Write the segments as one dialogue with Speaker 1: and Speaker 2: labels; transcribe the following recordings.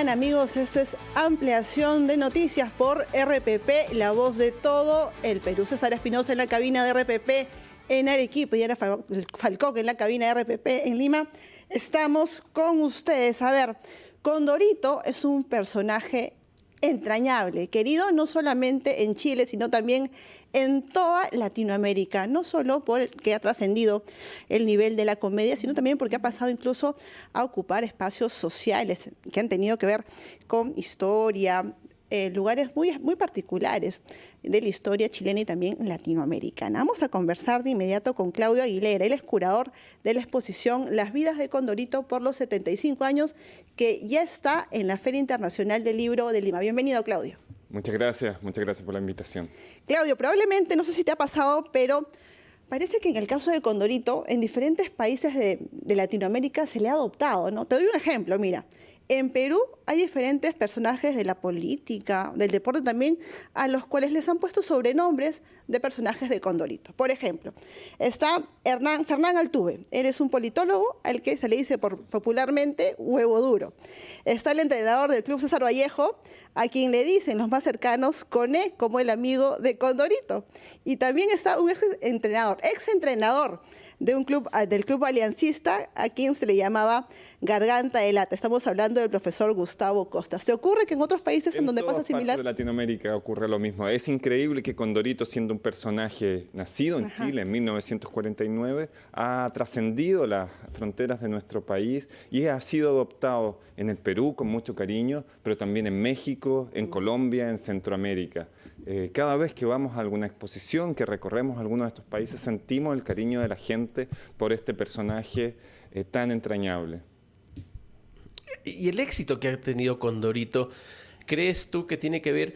Speaker 1: mañana, amigos. Esto es Ampliación de Noticias por RPP, la voz de todo el Perú. César Espinosa en la cabina de RPP en Arequipa y Ana Falcón en la cabina de RPP en Lima. Estamos con ustedes. A ver, Condorito es un personaje entrañable, querido no solamente en Chile, sino también en toda Latinoamérica, no solo porque ha trascendido el nivel de la comedia, sino también porque ha pasado incluso a ocupar espacios sociales que han tenido que ver con historia, lugares muy particulares de la historia chilena y también latinoamericana. Vamos a conversar de inmediato con Claudio Aguilera. Él es curador de la exposición Las vidas de Condorito por los 75 años, que ya está en la Feria Internacional del Libro de Lima. Bienvenido, Claudio.
Speaker 2: Muchas gracias por la invitación.
Speaker 1: Claudio, probablemente, no sé si te ha pasado, pero parece que en el caso de Condorito, en diferentes países de Latinoamérica se le ha adoptado, ¿no? Te doy un ejemplo, mira. En Perú hay diferentes personajes de la política, del deporte también, a los cuales les han puesto sobrenombres de personajes de Condorito. Por ejemplo, está Fernán Altuve. Él es un politólogo al que se le dice popularmente huevo duro. Está el entrenador del Club César Vallejo, a quien le dicen los más cercanos Coné, como el amigo de Condorito. Y también está un exentrenador de del Club Aliancista, a quien se le llamaba Garganta de Lata. Estamos hablando del profesor Gustavo Costas. ¿Te ocurre que en otros países en donde pasa similar?
Speaker 2: En Latinoamérica ocurre lo mismo. Es increíble que Condorito, siendo un personaje nacido en Chile en 1949, ha trascendido las fronteras de nuestro país y ha sido adoptado en el Perú con mucho cariño, pero también en México, en Colombia, en Centroamérica. Cada vez que vamos a alguna exposición, que recorremos alguno de estos países, sentimos el cariño de la gente por este personaje tan entrañable.
Speaker 3: Y el éxito que ha tenido Condorito, ¿crees tú que tiene que ver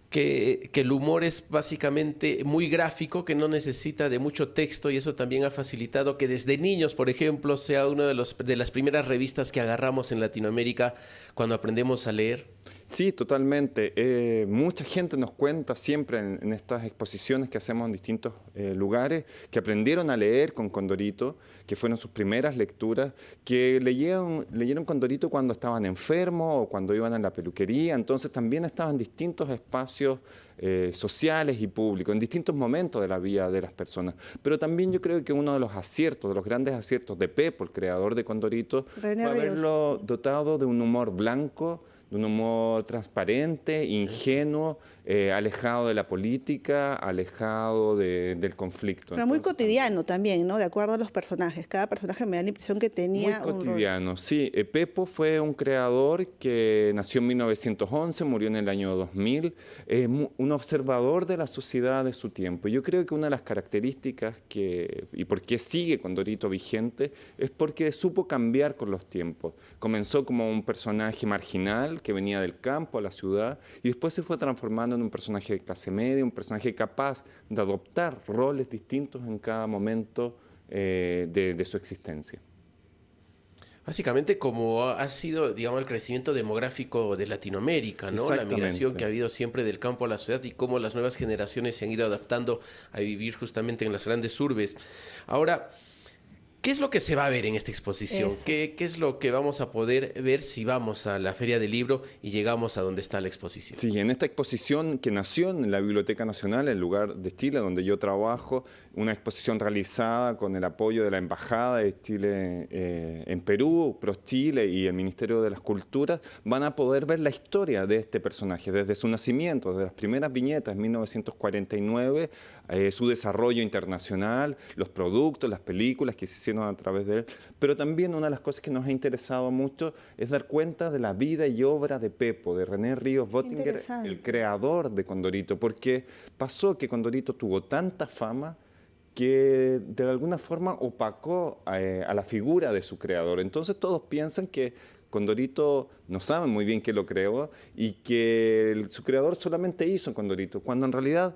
Speaker 3: que el humor es básicamente muy gráfico, que no necesita de mucho texto, y eso también ha facilitado que desde niños, por ejemplo, sea una de las primeras revistas que agarramos en Latinoamérica cuando aprendemos a leer?
Speaker 2: Sí, totalmente. Mucha gente nos cuenta siempre en estas exposiciones que hacemos en distintos lugares que aprendieron a leer con Condorito, que fueron sus primeras lecturas, que leyeron Condorito cuando estaban enfermos o cuando iban a la peluquería. Entonces también estaban en distintos espacios sociales y públicos, en distintos momentos de la vida de las personas. Pero también yo creo que uno de los aciertos, de los grandes aciertos de Pepo, el creador de Condorito, fue haberlo dotado de un humor blanco, de un humor transparente, ingenuo, alejado de la política, alejado del conflicto.
Speaker 1: Pero muy cotidiano también, ¿no? De acuerdo a los personajes. Cada personaje me da la impresión que tenía
Speaker 2: muy cotidiano, sí. Pepo fue un creador que nació en 1911, murió en el año 2000, un observador de la sociedad de su tiempo. Yo creo que una de las características y por qué sigue Condorito vigente es porque supo cambiar con los tiempos. Comenzó como un personaje marginal que venía del campo a la ciudad y después se fue transformando en un personaje de clase media, un personaje capaz de adoptar roles distintos en cada momento de su existencia.
Speaker 3: Básicamente como ha sido, digamos, el crecimiento demográfico de Latinoamérica, ¿no? La migración que ha habido siempre del campo a la ciudad y cómo las nuevas generaciones se han ido adaptando a vivir justamente en las grandes urbes. Ahora, ¿qué es lo que se va a ver en esta exposición? ¿Qué es lo que vamos a poder ver si vamos a la Feria del Libro y llegamos a donde está la exposición?
Speaker 2: Sí, en esta exposición que nació en la Biblioteca Nacional, el lugar de Chile donde yo trabajo, una exposición realizada con el apoyo de la Embajada de Chile en Perú, ProChile y el Ministerio de las Culturas, van a poder ver la historia de este personaje, desde su nacimiento, desde las primeras viñetas en 1949, su desarrollo internacional, los productos, las películas que se hicieron a través de él, pero también una de las cosas que nos ha interesado mucho es dar cuenta de la vida y obra de Pepo, de René Ríos Boettinger, el creador de Condorito, porque pasó que Condorito tuvo tanta fama que de alguna forma opacó a la figura de su creador. Entonces todos piensan que Condorito no sabe muy bien que lo creó y que su creador solamente hizo Condorito, cuando en realidad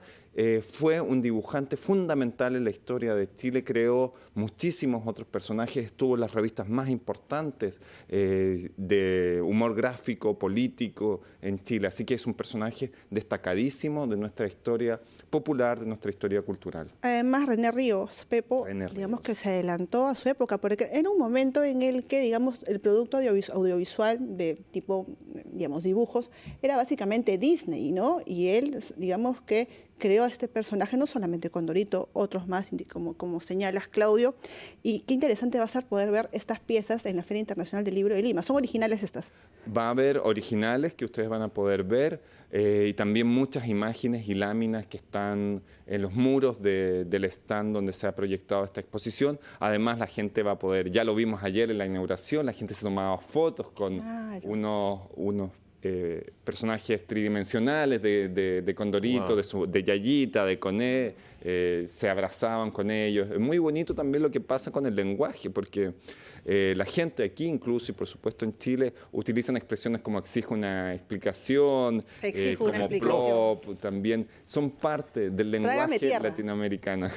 Speaker 2: fue un dibujante fundamental en la historia de Chile, creó muchísimos otros personajes, estuvo en las revistas más importantes de humor gráfico, político en Chile, así que es un personaje destacadísimo de nuestra historia popular, de nuestra historia cultural.
Speaker 1: Además, René Ríos, Pepo, digamos que se adelantó a su época, porque era un momento en el que, digamos, el producto audiovisual de tipo, digamos, dibujos, era básicamente Disney, ¿no? Y él, digamos que creó a este personaje, no solamente Condorito, otros más, como señalas, Claudio. Y qué interesante va a ser poder ver estas piezas en la Feria Internacional del Libro de Lima. ¿Son originales estas?
Speaker 2: Va a haber originales que ustedes van a poder ver y también muchas imágenes y láminas que están en los muros del stand donde se ha proyectado esta exposición. Además, la gente va a poder, ya lo vimos ayer en la inauguración, la gente se tomaba fotos con unos personajes tridimensionales de Condorito, wow, de Yayita, de Coné, se abrazaban con ellos. Es muy bonito también lo que pasa con el lenguaje, porque la gente aquí, incluso y por supuesto en Chile, utilizan expresiones como exige una explicación, como plop, también son parte del lenguaje latinoamericano,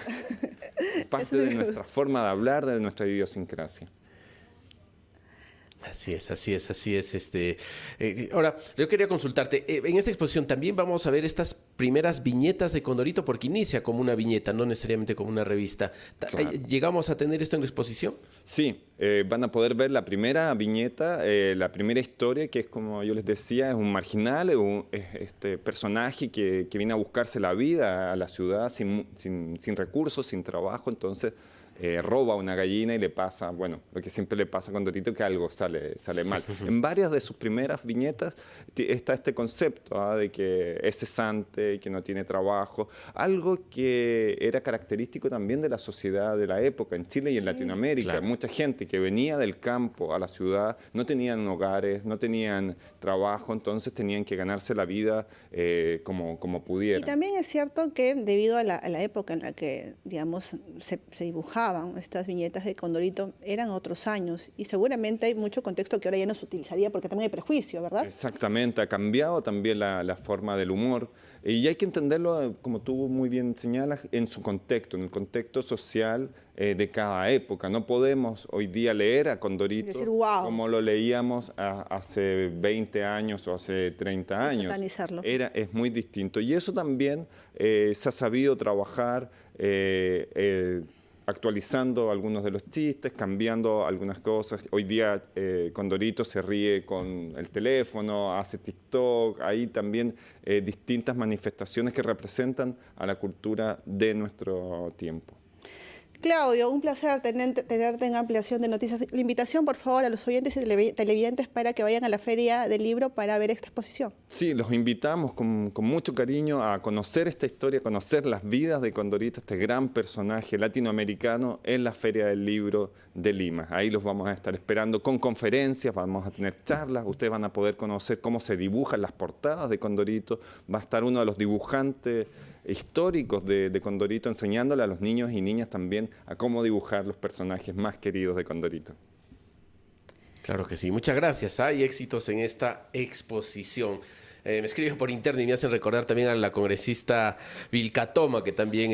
Speaker 2: parte de nuestra forma de hablar, de nuestra idiosincrasia.
Speaker 3: Así es. Ahora, yo quería consultarte, en esta exposición también vamos a ver estas primeras viñetas de Condorito, porque inicia como una viñeta, no necesariamente como una revista. Claro. ¿Llegamos a tener esto en la exposición?
Speaker 2: Sí, van a poder ver la primera viñeta, la primera historia, que es como yo les decía, es un marginal, este personaje que viene a buscarse la vida a la ciudad sin recursos, sin trabajo, entonces roba una gallina y le pasa, bueno, lo que siempre le pasa a Condorito, que algo sale mal. En varias de sus primeras viñetas está este concepto de que es cesante, que no tiene trabajo, algo que era característico también de la sociedad de la época en Chile y en Latinoamérica. Claro. Mucha gente que venía del campo a la ciudad no tenían hogares, no tenían trabajo, entonces tenían que ganarse la vida como pudieran.
Speaker 1: Y también es cierto que debido a la época en la que, digamos, se dibujaba estas viñetas de Condorito, eran otros años y seguramente hay mucho contexto que ahora ya no se utilizaría porque también hay prejuicio, ¿verdad?
Speaker 2: Exactamente, ha cambiado también la forma del humor y hay que entenderlo, como tú muy bien señalas, en su contexto, en el contexto social de cada época. No podemos hoy día leer a Condorito
Speaker 1: decir, wow,
Speaker 2: como lo leíamos hace 20 años o hace 30 años.
Speaker 1: Satanizarlo.
Speaker 2: Es muy distinto y eso también se ha sabido trabajar actualizando algunos de los chistes, cambiando algunas cosas. Hoy día Condorito se ríe con el teléfono, hace TikTok, hay también distintas manifestaciones que representan a la cultura de nuestro tiempo.
Speaker 1: Claudio, un placer tenerte en Ampliación de Noticias. La invitación, por favor, a los oyentes y televidentes para que vayan a la Feria del Libro para ver esta exposición.
Speaker 2: Sí, los invitamos con mucho cariño a conocer esta historia, a conocer las vidas de Condorito, este gran personaje latinoamericano, en la Feria del Libro de Lima. Ahí los vamos a estar esperando con conferencias, vamos a tener charlas, ustedes van a poder conocer cómo se dibujan las portadas de Condorito, va a estar uno de los dibujantes históricos de Condorito enseñándole a los niños y niñas también a cómo dibujar los personajes más queridos de Condorito.
Speaker 3: Claro que sí, muchas gracias y éxitos en esta exposición. Me escriben por interno y me hacen recordar también a la congresista Vilca Toma, que también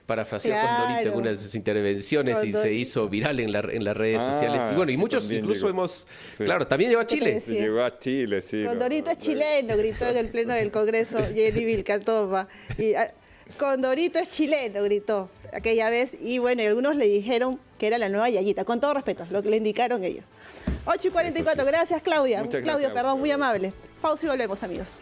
Speaker 3: parafraseó a Condorito en una de sus intervenciones y se hizo viral en las redes sociales. Y bueno, y muchos incluso también llegó a Chile.
Speaker 2: Sí, llegó a Chile, sí.
Speaker 1: Condorito es chileno, gritó en el pleno del Congreso Jenny Vilca Toma. Y Condorito es chileno, gritó aquella vez. Y bueno, y algunos le dijeron que era la nueva Yayita, con todo respeto, lo que le indicaron ellos. 8:44, gracias Claudia.
Speaker 2: Muchas
Speaker 1: Claudio,
Speaker 2: gracias.
Speaker 1: perdón, muy amable. Pausa y volvemos, amigos.